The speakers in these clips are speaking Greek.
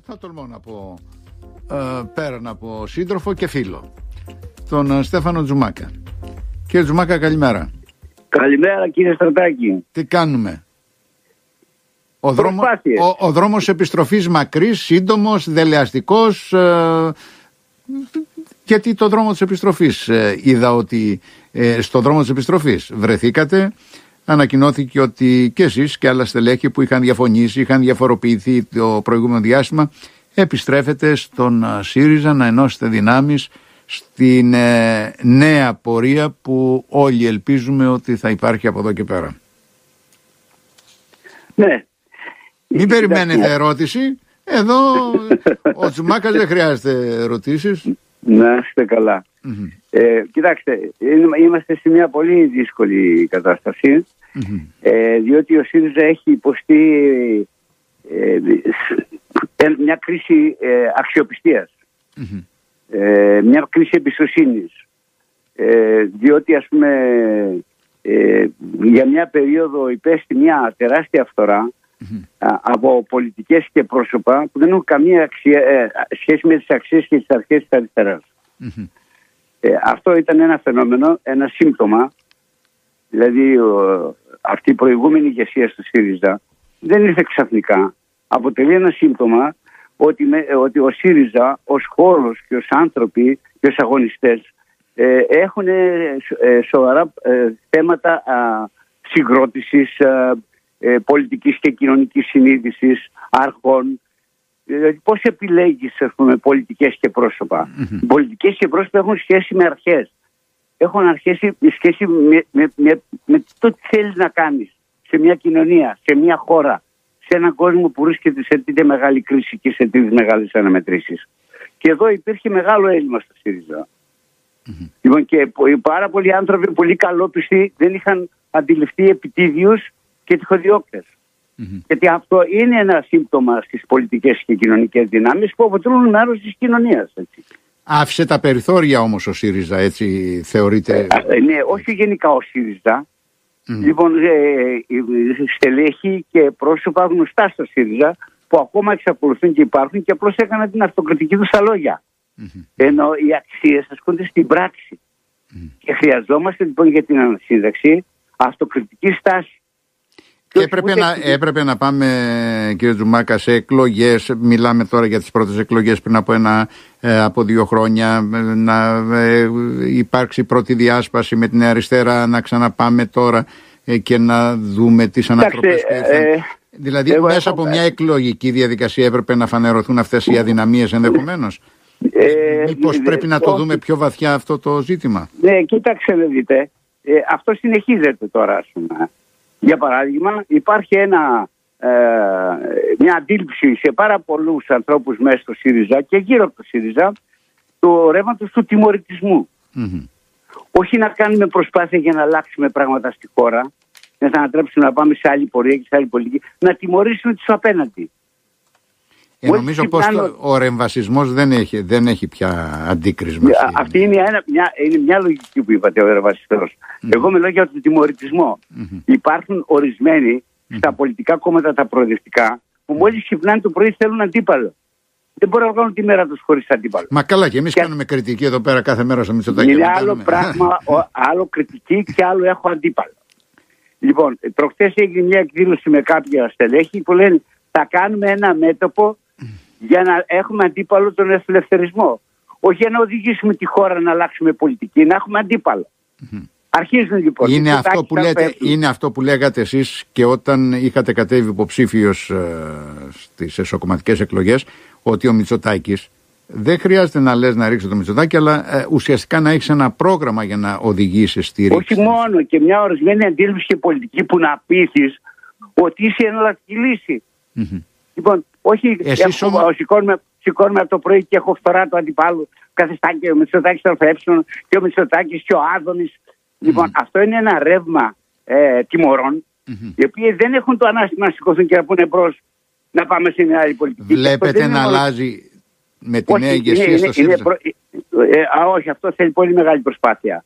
θα τολμώ να πω πέραν από σύντροφο και φίλο, τον Στέφανο Τζουμάκα. Κύριε Τζουμάκα, καλημέρα. Καλημέρα κύριε Στρατάκη. Τι κάνουμε? Ο δρόμος επιστροφής μακρύς, σύντομος, δελεαστικός, γιατί το δρόμο της επιστροφής είδα ότι στο δρόμο της επιστροφής βρεθήκατε. Ανακοινώθηκε ότι και εσείς και άλλα στελέχη που είχαν διαφωνήσει, είχαν διαφοροποιηθεί το προηγούμενο διάστημα, επιστρέφετε στον ΣΥΡΙΖΑ να ενώσετε δυνάμεις στην νέα πορεία που όλοι ελπίζουμε ότι θα υπάρχει από εδώ και πέρα. Ναι. Μην περιμένετε ερώτηση. Εδώ ο Τζουμάκας δεν χρειάζεται ερωτήσεις. Να είστε καλά. Κοιτάξτε, είμαστε σε μια πολύ δύσκολη κατάσταση, διότι ο ΣΥΡΙΖΑ έχει υποστεί μια κρίση αξιοπιστίας, μια κρίση εμπιστοσύνης, διότι ας πούμε για μια περίοδο υπέστη μια τεράστια φθορά από πολιτικές και πρόσωπα που δεν έχουν καμία σχέση με τις αξίες και τις αρχές της αριστεράς. Αυτό ήταν ένα φαινόμενο, ένα σύμπτωμα. Δηλαδή αυτή η προηγούμενη ηγεσία του ΣΥΡΙΖΑ δεν ήρθε ξαφνικά. Αποτελεί ένα σύμπτωμα ότι ο ΣΥΡΙΖΑ ως χώρος και ως άνθρωποι και ως αγωνιστές έχουν σοβαρά θέματα συγκρότησης, πολιτικής και κοινωνικής συνείδησης, αρχών. Δηλαδή πώς επιλέγεις, ας πούμε, πολιτικές και πρόσωπα. Οι πολιτικές και πρόσωπα έχουν σχέση με αρχές. Έχουν σχέση με το τι θέλεις να κάνεις σε μια κοινωνία, σε μια χώρα, σε έναν κόσμο που βρίσκεται σε τέτοια μεγάλη κρίση και σε τέτοιες μεγάλες αναμετρήσεις. Και εδώ υπήρχε μεγάλο έλλειμμα στο ΣΥΡΙΖΑ. Λοιπόν, και πάρα πολλοί άνθρωποι πολύ καλόπιστοι δεν είχαν αντιληφθεί επιτίδιους και τυχοδιώκτες. Γιατί αυτό είναι ένα σύμπτωμα στις πολιτικές και κοινωνικές δυνάμεις που αποτελούν μέρος της κοινωνίας. Έτσι. Άφησε τα περιθώρια όμως ο ΣΥΡΙΖΑ, έτσι θεωρείται? Ναι, όχι γενικά ο ΣΥΡΙΖΑ. Λοιπόν, στελέχη και πρόσωπα γνωστά στο ΣΥΡΙΖΑ που ακόμα εξακολουθούν και υπάρχουν και απλώς έκαναν την αυτοκριτική του στα λόγια. Ενώ οι αξίες ασκούνται στην πράξη. Και χρειαζόμαστε λοιπόν για την ανασύνταξη αυτοκριτική στάση. Έπρεπε να πάμε, κύριε Τζουμάκα, σε εκλογές. Μιλάμε τώρα για τις πρώτες εκλογές πριν από 2 χρόνια. Να υπάρξει πρώτη διάσπαση με την αριστερά, να ξαναπάμε τώρα και να δούμε τις ανατροπές. Δηλαδή μέσα από μια εκλογική διαδικασία έπρεπε να φανερωθούν αυτές οι αδυναμίες ενδεχομένως. Μήπως πρέπει να το δούμε πιο βαθιά αυτό το ζήτημα? Ναι, κοίταξε να δείτε. Αυτό συνεχίζεται τώρα, ας πούμε. Για παράδειγμα, υπάρχει μια αντίληψη σε πάρα πολλούς ανθρώπους μέσα στο ΣΥΡΙΖΑ και γύρω από το ΣΥΡΙΖΑ του ρεύματος του τιμωρητισμού. Όχι να κάνουμε προσπάθεια για να αλλάξουμε πράγματα στη χώρα, να τα ανατρέψουμε να πάμε σε άλλη πορεία και σε άλλη πολιτική, να τιμωρήσουμε τους απέναντι. Νομίζω πως ο ρεμβασισμός δεν έχει πια αντίκρισμα. Αυτή είναι μια λογική που είπατε, ο ρεμβασισμός. Εγώ μιλάω για τον τιμωρητισμό. Υπάρχουν ορισμένοι στα πολιτικά κόμματα τα προοδευτικά που μόλις ξυπνάνε το πρωί θέλουν αντίπαλο. Δεν μπορούν να βγάλουν τη μέρα τους χωρίς αντίπαλο. Μα καλά, και εμείς κάνουμε κριτική εδώ πέρα κάθε μέρα στο Μητσοτάκη. Είναι άλλο πράγμα, άλλο κριτική και άλλο έχω αντίπαλο. Λοιπόν, προχθές έγινε μια εκδήλωση με κάποια στελέχη που λένε θα κάνουμε ένα μέτωπο για να έχουμε αντίπαλο τον ελευθερισμό. Όχι για να οδηγήσουμε τη χώρα να αλλάξουμε πολιτική, να έχουμε αντίπαλο. Αρχίζουν λοιπόν. Είναι αυτό που λέγατε εσείς και όταν είχατε κατέβει υποψήφιος στις εσωκομματικές εκλογές, ότι ο Μητσοτάκης δεν χρειάζεται να λες να ρίξει το Μητσοτάκη, αλλά ουσιαστικά να έχεις ένα πρόγραμμα για να οδηγήσεις στη ρήξη. Όχι μόνο, και μια ορισμένη αντίληψη και πολιτική που να πείθεις ότι είσαι εναλλακτική λύση. Λοιπόν, όχι σηκώνουμε από το πρωί και έχω φθορά του αντιπάλου, καθιστάκι ο Μητσοτάκης ΑΕ και ο Μητσοτάκης και ο Άδωνης. Λοιπόν, αυτό είναι ένα ρεύμα τιμωρών, οι οποίοι δεν έχουν το ανάστημα να σηκωθούν και να πούνε μπρος να πάμε σε μια άλλη πολιτική. Βλέπετε να αλλάζει με τη νέα ηγεσία στο ΣΥΡΙΖΑ? Όχι, αυτό θέλει πολύ μεγάλη προσπάθεια.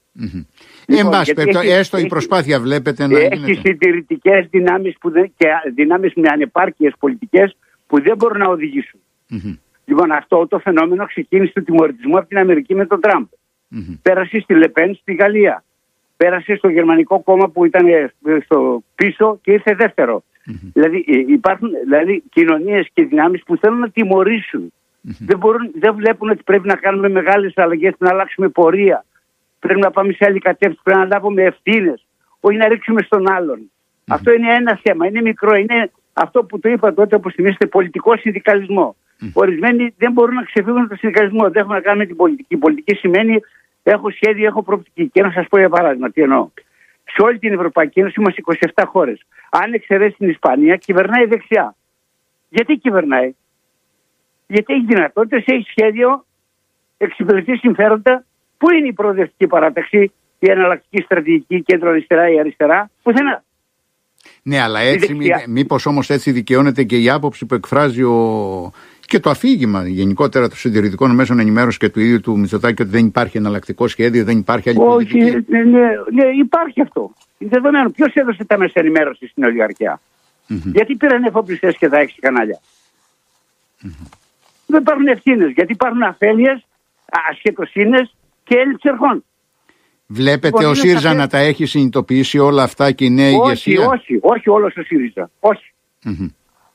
Εν πάση περιπτώσει, έστω η προσπάθεια βλέπετε να γίνεται. Έχει συντηρητικές δυνάμεις και δυνάμεις με ανεπάρκειες πολιτικές που δεν μπορούν να οδηγήσουν. Λοιπόν, αυτό το φαινόμενο ξεκίνησε του τιμωρητισμού από την Αμερική με τον Τραμπ. Πέρασε στη Λεπέν στη Γαλλία. Πέρασε στο Γερμανικό κόμμα που ήταν στο πίσω και ήρθε δεύτερο. Δηλαδή υπάρχουν κοινωνίες και δυνάμεις που θέλουν να τιμωρήσουν. Δεν βλέπουν ότι πρέπει να κάνουμε μεγάλες αλλαγές, να αλλάξουμε πορεία. Πρέπει να πάμε σε άλλη κατεύθυνση, πρέπει να λάβουμε ευθύνες. Όχι να ρίξουμε στον άλλον. Αυτό είναι ένα θέμα, είναι μικρό. Είναι αυτό που το είπα τότε, όπως θυμίστε, πολιτικό συνδικαλισμό. Ορισμένοι δεν μπορούν να ξεφύγουν από το συνδικαλισμό. Δεν έχουν να κάνουν με την πολιτική. Η πολιτική σημαίνει έχω σχέδιο, έχω προοπτική. Και να σας πω για παράδειγμα τι εννοώ. Σε όλη την Ευρωπαϊκή Ένωση είμαστε 27 χώρες. Αν εξαιρέσει την Ισπανία, κυβερνάει δεξιά. Γιατί κυβερνάει? Γιατί έχει δυνατότητες, έχει σχέδιο, εξυπηρετεί συμφέροντα. Πού είναι η προοδευτική παράταξη, η εναλλακτική στρατηγική, κέντρο-αριστερά ή αριστερά? Πουθενά. Ναι, αλλά έτσι, μήπως όμως έτσι δικαιώνεται και η άποψη που εκφράζει και το αφήγημα γενικότερα των συντηρητικών μέσων ενημέρωσης και του ίδιου του Μητσοτάκη, ότι δεν υπάρχει εναλλακτικό σχέδιο, δεν υπάρχει άλλη πολιτική? Όχι, ναι, υπάρχει αυτό. Είναι δεδομένο. Ποιος έδωσε τα μέσα ενημέρωση στην ολιγαρχία? Γιατί πήραν εφοπλιστές και τα 6 κανάλια? Δεν υπάρχουν ευθύνες. Γιατί υπάρχουν αφέλειες, ασχετοσύνες και έλλειψη αρχών. Βλέπετε ο ΣΥΡΙΖΑ να τα έχει συνειδητοποιήσει όλα αυτά και η νέα ηγεσία? Όχι όλος ο ΣΥΡΙΖΑ. Όχι.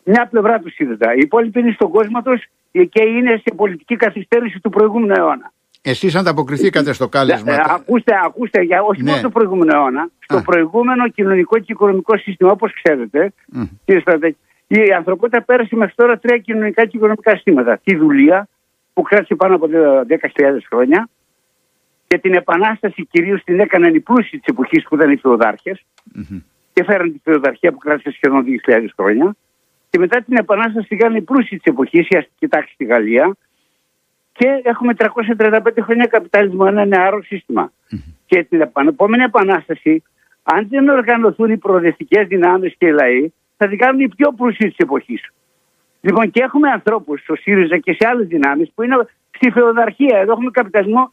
Μια πλευρά του ΣΥΡΙΖΑ. Οι υπόλοιποι είναι στον κόσμο τους και είναι σε πολιτική καθυστέρηση του προηγούμενου αιώνα. Εσείς ανταποκριθήκατε στο κάλεσμα? Ακούστε, όχι μόνο στο προηγούμενο αιώνα, στο προηγούμενο κοινωνικό και οικονομικό σύστημα, όπως ξέρετε, κύριε Στρατέκη, η ανθρωπότητα πέρασε μέχρι τώρα 3 κοινωνικά και οικονομικά συστήματα. Τη δουλεία, που κράτησε πάνω από 10.000 χρόνια, και την επανάσταση κυρίως την έκαναν οι πλούσιοι της εποχής που ήταν οι φεουδάρχες και φέραν τη φεουδαρχία που κράτησε σχεδόν 2.000 χρόνια. Και μετά την επανάσταση την κάνουν οι πλούσιοι της εποχής, η αστική τάξη στη Γαλλία, και έχουμε 335 χρόνια καπιταλισμό, ένα νεαρό σύστημα. Και την επόμενη επανάσταση, αν δεν οργανωθούν οι προοδευτικές δυνάμεις και οι λαοί, θα την κάνουν οι πιο πλούσιοι της εποχής. Λοιπόν, και έχουμε ανθρώπους στο ΣΥΡΙΖΑ και σε άλλες δυνάμεις που είναι στη φεουδαρχία. Εδώ έχουμε καπιταλισμό,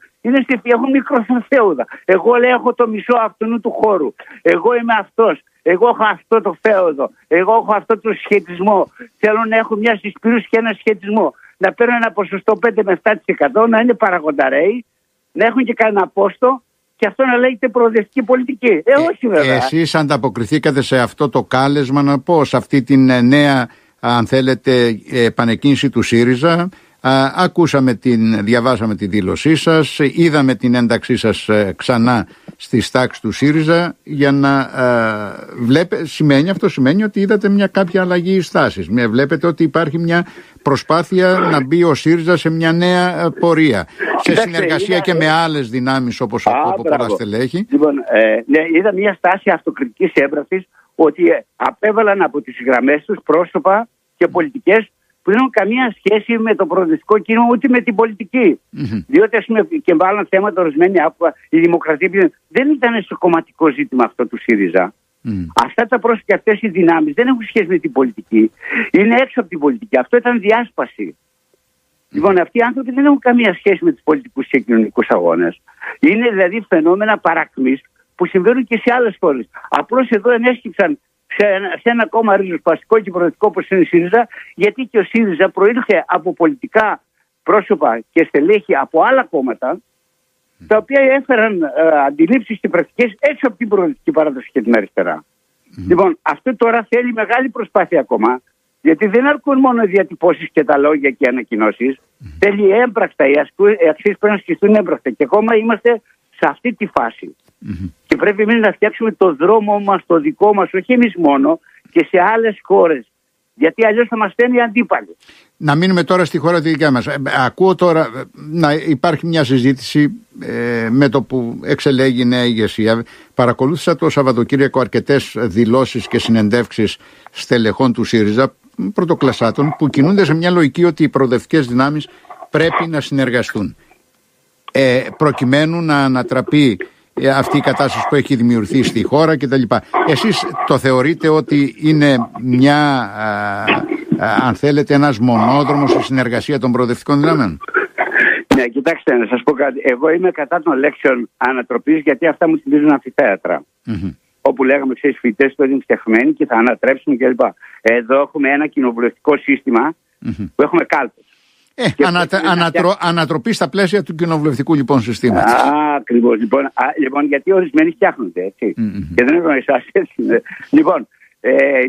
έχουν μικροθέουδα. Εγώ λέω έχω το μισό αυτού του χώρου. Εγώ είμαι αυτός. Εγώ έχω αυτό το φέουδο. Εγώ έχω αυτό το σχετισμό. Θέλω να έχω μια συσπήρωση και ένα σχετισμό. Να παίρνω ένα ποσοστό 5 με 7%, να είναι παραγονταρέοι, να έχουν και κανένα πόστο, και αυτό να λέγεται προοδευτική πολιτική. Όχι βέβαια. Εσείς ανταποκριθήκατε σε αυτό το κάλεσμα, να πω, σε αυτή την νέα, αν θέλετε, επανεκκίνηση του ΣΥΡΙΖΑ? Διαβάσαμε τη δήλωσή σας, είδαμε την ένταξή σας ξανά στις τάξεις του ΣΥΡΙΖΑ, για να αυτό σημαίνει ότι είδατε μια κάποια αλλαγή στάσης. Βλέπετε ότι υπάρχει μια προσπάθεια να μπει ο ΣΥΡΙΖΑ σε μια νέα πορεία, σε συνεργασία και με άλλες δυνάμεις όπως από πολλά στελέχη. Λοιπόν, είδα μια στάση αυτοκριτικής έμπρακτης, ότι απέβαλαν από τις γραμμές τους πρόσωπα και πολιτικές που δεν έχουν καμία σχέση με το προοδευτικό κίνημα ούτε με την πολιτική. Διότι, ας πούμε, και βάλαν θέματα ορισμένοι, η δημοκρατία δεν ήταν στο κομματικό ζήτημα αυτό του ΣΥΡΙΖΑ. Αυτά τα πρόσωπα και αυτές οι δυνάμεις δεν έχουν σχέση με την πολιτική. Είναι έξω από την πολιτική. Αυτό ήταν διάσπαση. Λοιπόν, αυτοί οι άνθρωποι δεν έχουν καμία σχέση με τους πολιτικούς και κοινωνικούς αγώνες. Είναι δηλαδή φαινόμενα παρακμής που συμβαίνουν και σε άλλες χώρες. Απλώς εδώ ενέσκυψαν σε ένα κόμμα ριζοσπαστικό και προοδευτικό όπως είναι η ΣΥΡΙΖΑ, γιατί και ο ΣΥΡΙΖΑ προήλθε από πολιτικά πρόσωπα και στελέχη από άλλα κόμματα, τα οποία έφεραν αντιλήψεις και πρακτικές έξω από την προοδευτική παράδοση και την αριστερά. Λοιπόν, αυτό τώρα θέλει μεγάλη προσπάθεια ακόμα, γιατί δεν αρκούν μόνο οι διατυπώσεις και τα λόγια και οι ανακοινώσεις. Θέλει έμπρακτα, οι αξίες πρέπει να ασκηθούν έμπρακτα. Και ακόμα είμαστε σε αυτή τη φάση. Και πρέπει εμείς να φτιάξουμε το δρόμο μας, το δικό μας, όχι εμείς μόνο, και σε άλλες χώρες. Γιατί αλλιώς θα μας στέλνει αντίπαλοι. Να μείνουμε τώρα στη χώρα τη δικιά μας. Ακούω τώρα να υπάρχει μια συζήτηση με το που εξελέγει η νέα ηγεσία. Παρακολούθησα το Σαββατοκύριακο αρκετές δηλώσεις και συνεντεύξεις στελεχών του ΣΥΡΙΖΑ, πρωτοκλασσάτων, που κινούνται σε μια λογική ότι οι προοδευτικές δυνάμεις πρέπει να συνεργαστούν προκειμένου να ανατραπεί αυτή η κατάσταση που έχει δημιουργηθεί στη χώρα κτλ. Εσείς το θεωρείτε ότι είναι αν θέλετε, ένας μονόδρομος στη συνεργασία των προοδευτικών δυνάμεων? Ναι, κοιτάξτε, να σας πω κάτι. Εγώ είμαι κατά των λέξεων ανατροπής, γιατί αυτά μου θυμίζουν αμφιθέατρα. Όπου λέγαμε, ξέρεις, φοιτητές που είναι φτιαχμένοι και θα ανατρέψουμε κλπ. Εδώ έχουμε ένα κοινοβουλευτικό σύστημα που έχουμε κάλπες. Ανατροπή στα πλαίσια του κοινοβουλευτικού λοιπόν συστήματος. Ακριβώς. Λοιπόν, γιατί ορισμένοι φτιάχνονται, έτσι. Και δεν έχουν εσάς, έτσι. Λοιπόν,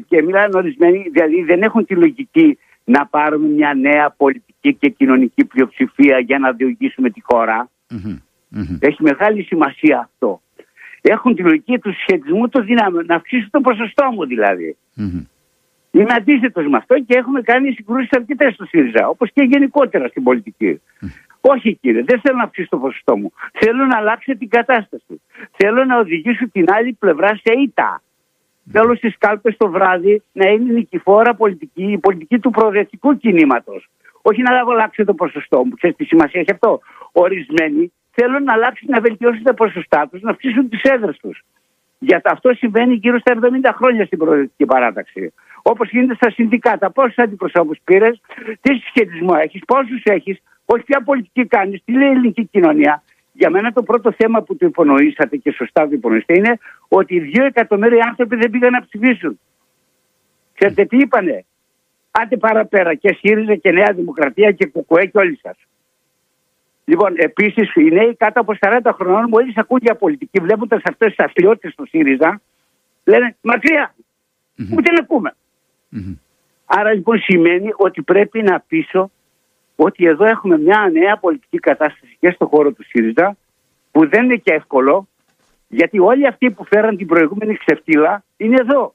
και μιλάνε ορισμένοι, δηλαδή δεν έχουν τη λογική να πάρουμε μια νέα πολιτική και κοινωνική πλειοψηφία για να διοικήσουμε τη χώρα. Έχει μεγάλη σημασία αυτό. Έχουν τη λογική του σχετισμού των δυνάμεων, να αυξήσουν το ποσοστό μου δηλαδή. Είμαι αντίθετος με αυτό και έχουμε κάνει συγκρούσεις αρκετές στο ΣΥΡΙΖΑ, όπως και γενικότερα στην πολιτική. Όχι κύριε, δεν θέλω να αυξήσω το ποσοστό μου. Θέλω να αλλάξω την κατάσταση. Θέλω να οδηγήσω την άλλη πλευρά σε ήττα. Θέλω στις κάλπες το βράδυ να είναι νικηφόρα πολιτική, η πολιτική του προοδευτικού κινήματος. Όχι να αλλάξω το ποσοστό μου. Ξέρεις τι σημασία έχει αυτό. Ορισμένοι θέλουν να αλλάξουν, να βελτιώσουν τα ποσοστά τους, να αυξήσουν τις έδρες τους. Γιατί αυτό συμβαίνει γύρω στα 70 χρόνια στην προοδευτική παράταξη. Όπως γίνεται στα συνδικάτα. Πόσους αντιπροσώπους πήρες, τι συσχετισμό έχεις, πόσους έχεις, όχι ποια πολιτική κάνεις, τι λέει η ελληνική κοινωνία. Για μένα το πρώτο θέμα που το υπονοήσατε και σωστά το υπονοήσατε είναι ότι 2 εκατομμύρια άνθρωποι δεν πήγαν να ψηφίσουν. Ξέρετε τι είπανε? Άντε παραπέρα και ΣΥΡΙΖΑ και Νέα Δημοκρατία και ΚΚΕ και όλοι σας. Λοιπόν, επίσης οι νέοι κάτω από 40 χρονών μόλις ακούν για πολιτική, βλέποντας αυτές τις αθλειότητες του ΣΥΡΙΖΑ, λένε μακριά, ούτε να ακούμε. Άρα λοιπόν σημαίνει ότι πρέπει να πείσω ότι εδώ έχουμε μια νέα πολιτική κατάσταση και στον χώρο του ΣΥΡΙΖΑ, που δεν είναι και εύκολο, γιατί όλοι αυτοί που φέραν την προηγούμενη ξεφτύλα είναι εδώ.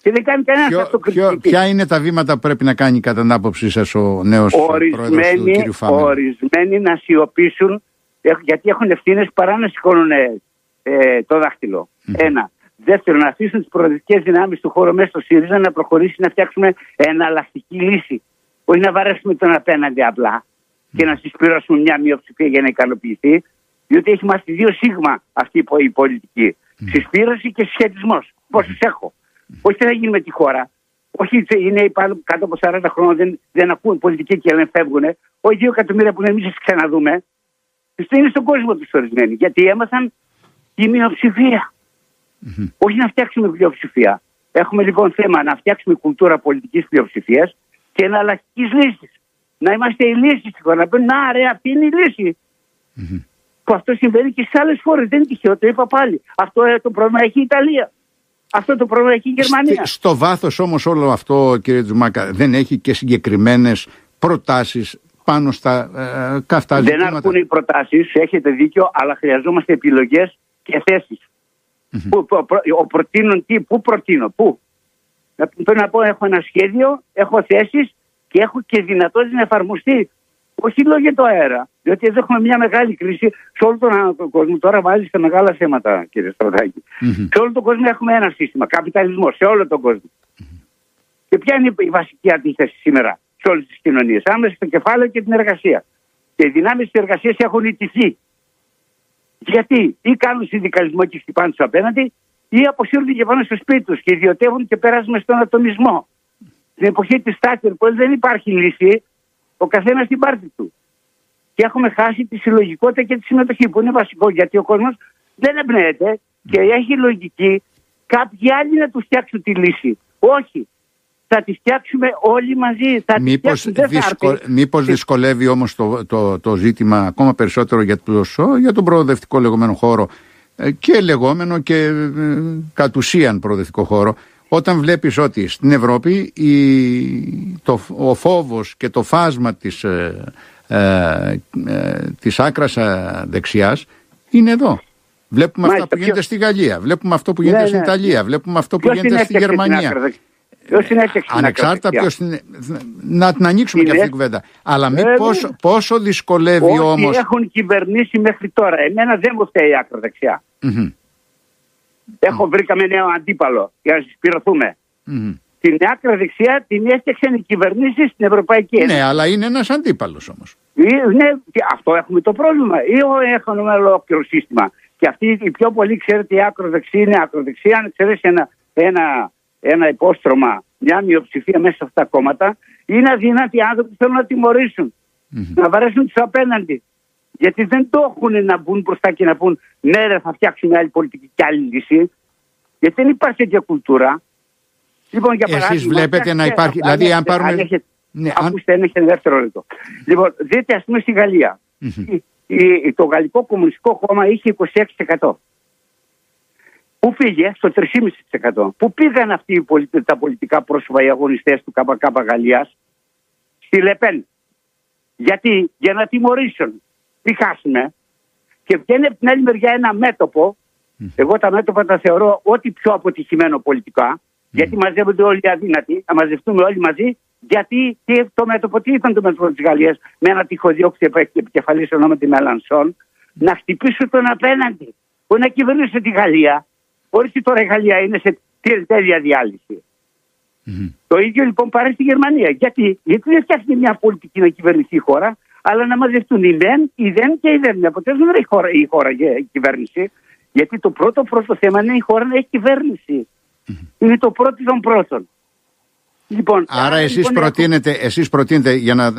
Και δεν κάνει κανένας αυτοκριτική. Ποια είναι τα βήματα που πρέπει να κάνει κατά την άποψή σας ο νέος πρόεδρος του κ. Φάμελ? Ορισμένοι να σιωπήσουν, γιατί έχουν ευθύνες, παρά να σηκώνουν το δάχτυλο. Ένα. Δεύτερον, να αφήσουν τις προοδευτικές δυνάμεις του χώρου μέσα στο ΣΥΡΙΖΑ να προχωρήσει να φτιάξουμε εναλλακτική λύση. Όχι να βαρέσουμε τον απέναντι απλά και να συσπηρώσουμε μια μειοψηφία για να ικανοποιηθεί, διότι έχει μάθει 2 σίγμα αυτή η πολιτική. Συσπήρωση και συσχετισμός. Πόσους έχω. Όχι τι θα γίνει με τη χώρα. Όχι οι νέοι πάνω κάτω από 40 χρόνια δεν ακούν πολιτική και δεν φεύγουν. Όχι 2 εκατομμύρια που εμείς ξαναδούμε. Είναι στον κόσμο τους ορισμένοι. Γιατί έμαθαν η μειοψηφία. Όχι να φτιάξουμε πλειοψηφία. Έχουμε λοιπόν θέμα να φτιάξουμε κουλτούρα πολιτικής πλειοψηφίας και εναλλακτικής λύσης. Να είμαστε η λύση στη χώρα. Να πούμε, να ρε, αυτή είναι η λύση. Που αυτό συμβαίνει και σε άλλες χώρες. Δεν είναι τυχαίο, το είπα πάλι. Αυτό το πρόβλημα έχει η Ιταλία. Αυτό το πρόβλημα έχει η Γερμανία. Στο βάθος όμως όλο αυτό, κύριε Τζουμάκα, δεν έχει και συγκεκριμένες προτάσεις πάνω στα καυτά ζητήματα? Δεν αρκούν οι προτάσεις, έχετε δίκιο, αλλά χρειαζόμαστε επιλογές και θέσεις. Πού προτείνω. Πρέπει να πω, έχω ένα σχέδιο, έχω θέσεις και έχω και δυνατότητα να εφαρμοστεί. Όχι λόγια το αέρα. Διότι εδώ έχουμε μια μεγάλη κρίση σε όλο τον κόσμο. Τώρα βάλει στα μεγάλα θέματα, κύριε Στροδάκη. Σε όλο τον κόσμο έχουμε ένα σύστημα. Καπιταλισμό σε όλο τον κόσμο. Και ποια είναι η βασική αντίθεση σήμερα σε όλες τις κοινωνίες? Άμεσα στο κεφάλαιο και την εργασία. Και οι δυνάμεις της εργασίας έχουν ιτηθεί. Γιατί ή κάνουν συνδικαλισμό και χτυπάνε τους απέναντι, ή αποσύρονται και πάνε στο σπίτι τους και ιδιωτεύουν και πέρασαν στον ατομισμό. Στην εποχή της Θάτσερ που δεν υπάρχει λύση, ο καθένας στην πάρτη του. Και έχουμε χάσει τη συλλογικότητα και τη συμμετοχή, που είναι βασικό, γιατί ο κόσμος δεν εμπνέεται και έχει λογική κάποιοι άλλοι να του φτιάξουν τη λύση. Όχι. Θα τη φτιάξουμε όλοι μαζί. Μήπως δυσκολεύει όμως το ζήτημα ακόμα περισσότερο για τον προοδευτικό λεγόμενο χώρο και λεγόμενο και κατ' ουσίαν προοδευτικό χώρο, όταν βλέπεις ότι στην Ευρώπη ο φόβος και το φάσμα της άκρας δεξιάς είναι εδώ. Βλέπουμε αυτά που γίνεται στη Γαλλία, βλέπουμε αυτό που γίνεται στην Ιταλία, βλέπουμε αυτό που γίνεται στη Γερμανία. Ανεξάρτητα ποιος είναι. Να την ανοίξουμε και αυτή την κουβέντα. Αλλά πόσο δυσκολεύει όμως. Όσοι έχουν κυβερνήσει μέχρι τώρα. Εμένα δεν μου φταίει η άκρα δεξιά. Βρήκαμε νέο αντίπαλο για να συσπηρωθούμε. Την άκρα δεξιά την έφτιαξαν οι κυβερνήσεις στην Ευρωπαϊκή Ένωση. Ναι, αλλά είναι ένας αντίπαλος όμως. Ναι, αυτό έχουμε το πρόβλημα. Ή έχουμε ολόκληρο σύστημα. Και αυτοί οι πιο πολλοί, ξέρετε, η άκροδεξιά είναι ακροδεξιά. Αν εξαιρέσει ένα υπόστρωμα, μια μειοψηφία μέσα σε αυτά τα κόμματα, είναι αδύνατοι άνθρωποι που θέλουν να τιμωρήσουν. Να βαρέσουν τους απέναντι. Γιατί δεν το έχουν να μπουν μπροστά και να πούν ναι, ρε, θα φτιάξουμε άλλη πολιτική και άλλη λύση. Γιατί δεν υπάρχει τέτοια κουλτούρα. Λοιπόν, για εσείς βλέπετε να υπάρχει. Δηλαδή, αν πάρουμε. Ακούστε, ένα και δεύτερο λεπτό. Λοιπόν, δείτε, ας πούμε, στη Γαλλία. Το Γαλλικό Κομμουνιστικό Κόμμα είχε 26%. Πού πήγε? Στο 3,5%. Πού πήγαν αυτοί τα πολιτικά πρόσωπα, οι αγωνιστές του ΚΚ Γαλλίας? Στη Λεπέν. Γιατί? Για να τιμωρήσουν. Τι χάσουμε? Και βγαίνει από την άλλη μεριά ένα μέτωπο. Εγώ τα μέτωπα τα θεωρώ ό,τι πιο αποτυχημένο πολιτικά. Γιατί μαζεύονται όλοι οι αδύνατοι. Να μαζευτούμε όλοι μαζί. Γιατί το μέτωπο, τι ήταν το μέτωπο της Γαλλίας? Με ένα τυχοδιώκτη επικεφαλής ονόματι Μελανσόν, να χτυπήσουν τον απέναντι. Που να κυβερνήσει τη Γαλλία. Χωρίς τώρα η Γαλλία είναι σε τέλεια διάλυση. Το ίδιο λοιπόν πάρει στη Γερμανία. Γιατί δεν φτιάχνει μια πολιτική να κυβερνηθεί η χώρα, αλλά να μαζευτούν οι μεν, οι δεν και οι δεν. Ποτέ δεν έχει η χώρα η κυβέρνηση. Γιατί το πρώτο θέμα είναι η χώρα να έχει κυβέρνηση. Είναι το πρώτο των πρώτων. Λοιπόν, άρα εσείς προτείνετε για να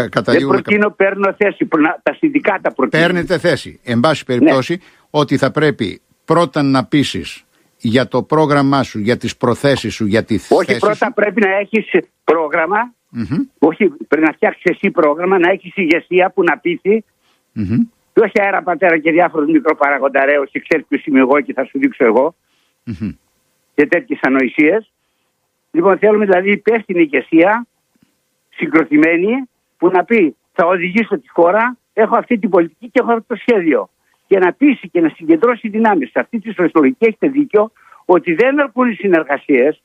καταλήγουμε... Δεν προτείνω, παίρνω θέση. Τα συνδικάτα προτείνουν. Παίρνετε θέση. Εν πάση περιπτώσει, ότι θα πρέπει πρώτα να πείσεις για το πρόγραμμά σου, για τις προθέσεις σου, για τη θέση σου. Όχι, πρώτα πρέπει να έχεις πρόγραμμα. Όχι, πρέπει να φτιάξεις εσύ πρόγραμμα, να έχεις ηγεσία που να πείθει. Και όχι αέρα πατέρα και διάφορους μικροπαραγονταρέους και ξέρεις ποιος είμαι εγώ και θα σου δείξω εγώ. Και τέτοιες ανοησίες. Λοιπόν, θέλουμε δηλαδή υπεύθυνη ηγεσία, συγκροτημένη, που να πει θα οδηγήσω τη χώρα, έχω αυτή την πολιτική και έχω αυτό το σχέδιο. Και να πείσει και να συγκεντρώσει δυνάμεις. Σε αυτή τη λογική έχετε δίκιο ότι δεν αρκούν οι συνεργασίες,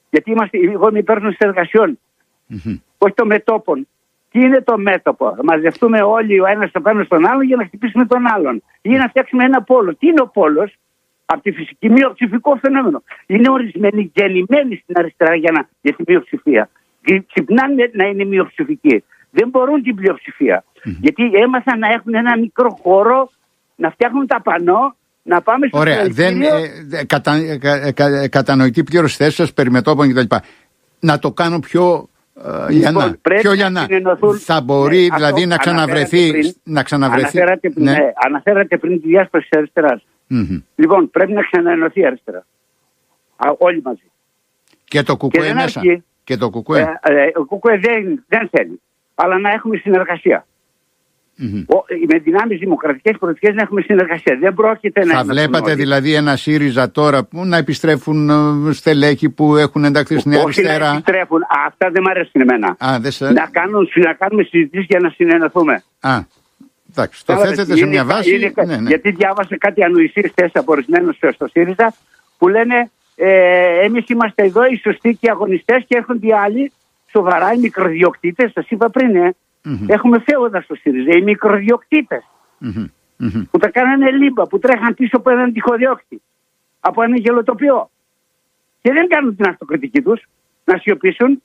γιατί εγώ είμαι υπέρ των συνεργασιών, όχι των μετώπων. Τι είναι το μέτωπο? Θα μαζευτούμε όλοι ο ένας απέναντι στον άλλον για να χτυπήσουμε τον άλλον. Ή να φτιάξουμε ένα πόλο. Τι είναι ο πόλος? Από τη φυσική μειοψηφικό φαινόμενο. Είναι ορισμένοι γεννημένοι στην αριστερά για τη μειοψηφία. Ξυπνάνε να είναι μειοψηφικοί. Δεν μπορούν την πλειοψηφία. Γιατί έμαθαν να έχουν ένα μικρό χώρο, να φτιάχνουν τα πανό, να πάμε στο πολιτικό. Ωραία. Κατανοητή πλήρως θέση σας περί μετώπων κτλ. Να το κάνω πιο λιανά. Πιο λιανά. Θα μπορεί δηλαδή να ξαναβρεθεί. Αναφέρατε πριν τη διάσπαση της αριστεράς. Λοιπόν, πρέπει να ξαναενωθεί η αριστερά. Όλοι μαζί. Και το ΚΚΕ μέσα. Και το ΚΚΕ. Ο ΚΚΕ δεν θέλει. Αλλά να έχουμε συνεργασία. Με δυνάμεις δημοκρατικές πολιτικές να έχουμε συνεργασία. Δεν πρόκειται να. Θα βλέπατε δηλαδή ένα ΣΥΡΙΖΑ τώρα που να επιστρέφουν στελέχοι που έχουν ενταχθεί στην αριστερά? Όχι να επιστρέφουν. Αυτά δεν μου αρέσουν εμένα. Να κάνουμε συζητήσεις για να συνενωθούμε. Εντάξει, το θέτετε σε μια βάση. Γιατί διάβασα κάτι ανοησίες θέσεις από ορισμένους στο ΣΥΡΙΖΑ που λένε εμείς είμαστε εδώ οι σωστοί και οι αγωνιστές και έρχονται οι άλλοι σοβαρά, οι μικροδιοκτήτες. Σας είπα πριν, έχουμε φέοντα στο ΣΥΡΙΖΑ, οι μικροδιοκτήτες που τα κάνανε λίμπα, που τρέχαν πίσω από έναν τυχοδιώκτη, από έναν γελοτοπιό. Και δεν κάνουν την αυτοκριτική τους να σιωπήσουν.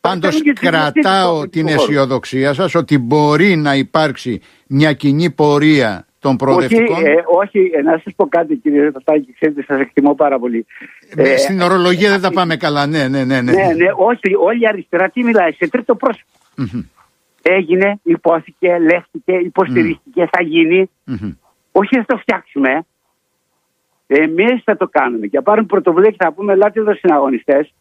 Πάντως κρατάω την αισιοδοξία σας ότι μπορεί να υπάρξει μια κοινή πορεία των προοδευτικών. Όχι, να σας πω κάτι κύριε Τατάκη, ξέρετε, σας εκτιμώ πάρα πολύ. Στην ορολογία δεν τα πάμε καλά, ναι. Όχι, όλη η αριστερά τι μιλάει, σε τρίτο πρόσωπο. Έγινε, υπόθηκε, λέχθηκε, υποστηρίχθηκε, θα γίνει. Όχι θα το φτιάξουμε. Εμείς θα το κάνουμε και θα πάρουμε πρωτοβουλία και θα πούμε ελάτε εδώ συναγωνιστές.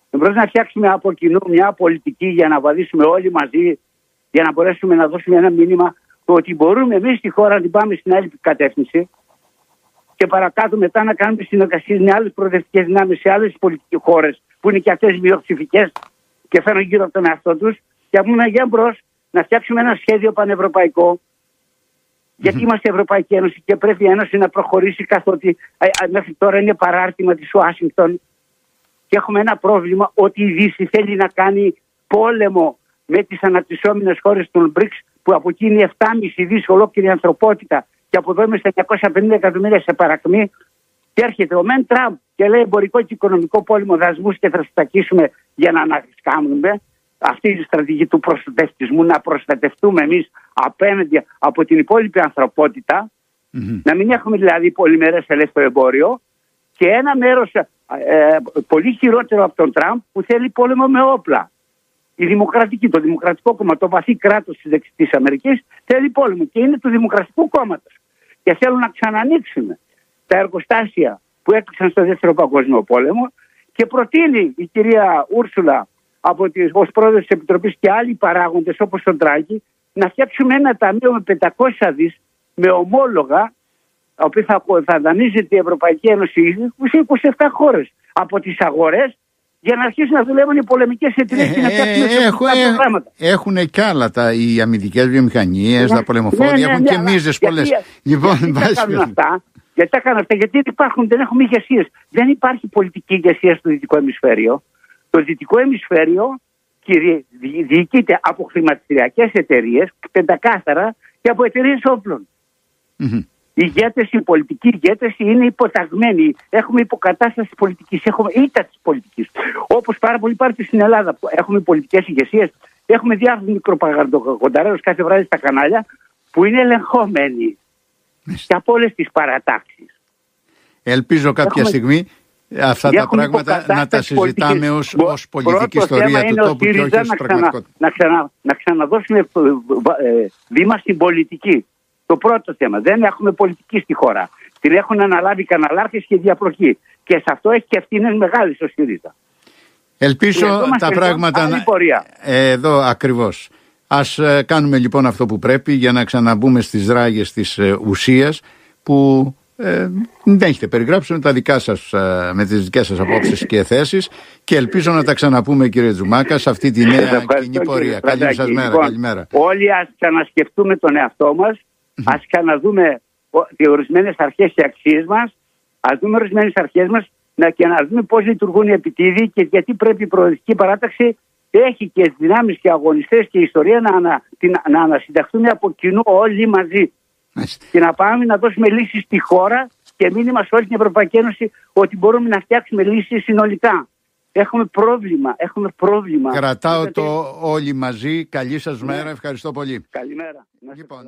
Πρέπει να φτιάξουμε από κοινού μια πολιτική για να βαδίσουμε όλοι μαζί, για να μπορέσουμε να δώσουμε ένα μήνυμα το ότι μπορούμε εμείς στη χώρα να την πάμε στην άλλη κατεύθυνση και παρακάτω μετά να κάνουμε συνεργασίες με άλλες προοδευτικές δυνάμεις σε άλλες πολιτικές χώρες που είναι και αυτές μειοψηφικές και φέρνουν γύρω από τον εαυτό τους και να πούμε για μπρος να φτιάξουμε ένα σχέδιο πανευρωπαϊκό. Γιατί είμαστε Ευρωπαϊκή Ένωση και πρέπει η Ένωση να προχωρήσει καθότι μέχρι τώρα είναι παράρτημα της Ουάσιγκτον. Και έχουμε ένα πρόβλημα ότι η Δύση θέλει να κάνει πόλεμο με τις αναπτυσσόμενες χώρες των BRICS που από εκεί είναι 7,5 δις ολόκληρη ανθρωπότητα και από εδώ είμαστε 950 εκατομμύρια σε παρακμή και έρχεται ο Μεν Τραμπ και λέει εμπορικό και οικονομικό πόλεμο δασμούς και θα στακίσουμε για να ανασκάμουμε αυτή η στρατηγική του προστατευτισμού, να προστατευτούμε εμείς απέναντι από την υπόλοιπη ανθρωπότητα, να μην έχουμε δηλαδή πολυμερές ελεύθερο εμπόριο και ένα μέρος πολύ χειρότερο από τον Τραμπ που θέλει πόλεμο με όπλα. Το Δημοκρατικό Κόμμα, το βαθύ κράτος της Αμερικής θέλει πόλεμο και είναι του Δημοκρατικού Κόμματος. Και θέλουν να ξανανοίξουν τα εργοστάσια που έκλεισαν στο Δεύτερο Παγκόσμιο Πόλεμο και προτείνει η κυρία Ούρσουλα ως πρόεδρος της Επιτροπής και άλλοι παράγοντες όπως τον Τράγκη, να φτιάξουμε ένα ταμείο με 500 δις με ομόλογα, τα οποία θα δανείζεται η Ευρωπαϊκή Ένωση σε 27 χώρες από τις αγορές, για να αρχίσουν να δουλεύουν οι πολεμικές εταιρείες και να φτιάξουν προγράμματα. Έχουν κι άλλα οι αμυντικές βιομηχανίες, τα πολεμοφόδια, έχουν και μίζες πολλές. Λοιπόν, γιατί τα κάνουν αυτά? Γιατί δεν έχουμε ηγεσίες. Δεν υπάρχει πολιτική ηγεσία στο δυτικό ημισφαίριο. Το δυτικό ημισφαίριο διοικείται από χρηματιστηριακές εταιρείες, πεντακάθαρα, και από εταιρείες όπλων. Οι πολιτικοί ηγέτες είναι υποταγμένοι. Έχουμε υποκατάσταση πολιτικής, έχουμε ήττα της πολιτικής. Όπως πάρα πολύ υπάρχει στην Ελλάδα, που έχουμε πολιτικές ηγεσίες, έχουμε διάφορους μικροπαγαντοκονταρέρους κάθε βράδυ στα κανάλια που είναι ελεγχόμενοι και από όλες τις παρατάξεις. Ελπίζω κάποια στιγμή αυτά τα πράγματα να τα συζητάμε ως πολιτική ιστορία του τόπου και όχι ως πραγματικότητα. Να ξαναδώσουμε βήμα στην πολιτική. Το πρώτο θέμα. Δεν έχουμε πολιτική στη χώρα. Την έχουν αναλάβει καναλάρχες και διαπλοκή. Και σε αυτό έχει και ευθύνες μεγάλες ο ΣΥΡΙΖΑ. Ελπίζω τα πράγματα εδώ ακριβώς. Ας κάνουμε λοιπόν αυτό που πρέπει για να ξαναμπούμε στις ράγες της ουσίας που δεν έχετε περιγράψει με τις δικές σας απόψεις και θέσεις, και ελπίζω να τα ξαναπούμε, κύριε Τζουμάκα, σε αυτή τη νέα κοινή πορεία. Καλή σας μέρα. Λοιπόν, καλημέρα. Όλοι ας ξανασκεφτούμε τον εαυτό μας, ας ξαναδούμε ορισμένες αρχές και αξίες μας, ας δούμε ορισμένες αρχές μας και να δούμε πώς λειτουργούν οι επιτίδοι και γιατί πρέπει η προοδευτική παράταξη έχει και δυνάμεις και αγωνιστές και ιστορία να ανασυνταχθούμε από κοινού όλοι μαζί. Και να πάμε να δώσουμε λύσεις στη χώρα και μήνυμα σε όλη την Ευρωπαϊκή Ένωση ότι μπορούμε να φτιάξουμε λύσεις συνολικά. Έχουμε πρόβλημα. Κρατάω το όλοι μαζί. Καλή σας μέρα. Ευχαριστώ πολύ. Καλημέρα. Λοιπόν,